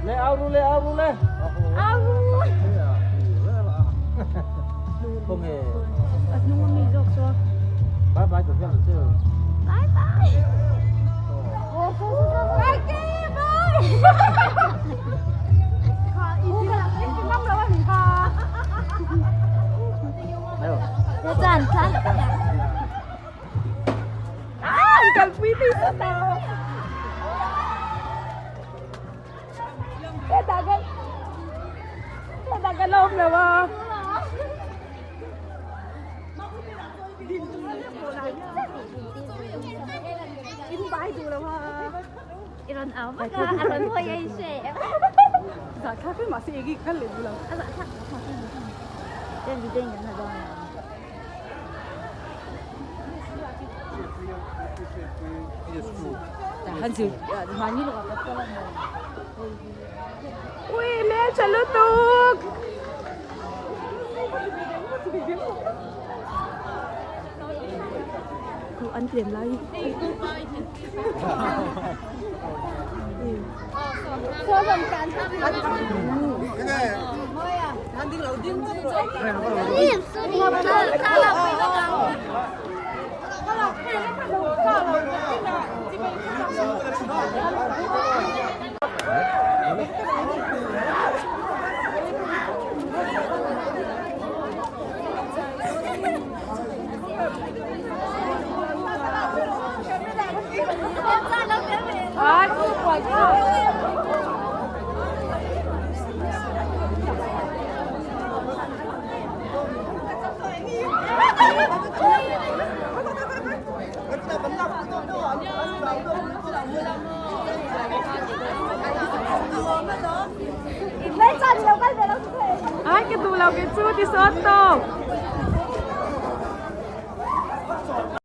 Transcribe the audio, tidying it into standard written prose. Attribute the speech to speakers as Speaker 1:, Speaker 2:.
Speaker 1: le ao luôn không hề
Speaker 2: nhưng mà dọc xóa
Speaker 1: bye bye của em chứ
Speaker 2: bye bye bye kia bye năm rồi anh ha để chán chán cần quý tí sao nào cái lông này mà 이런 아마가 이런 호야이세.
Speaker 3: 자, 카페 맛이 얘기 갈래 불러.
Speaker 2: 아, 자, 자. 내 밑에 있는 거 봐. 자, 한줄 많이 들어갔다.
Speaker 3: Ui, mẹ chân lút tục. Cậu ăn tiền lấy.
Speaker 2: Số lần cản thăm. Điểm số đi ta làm cái đó.
Speaker 3: Ai, quay qua. Ai, cái tù lâu cái chú thì sốt đâu.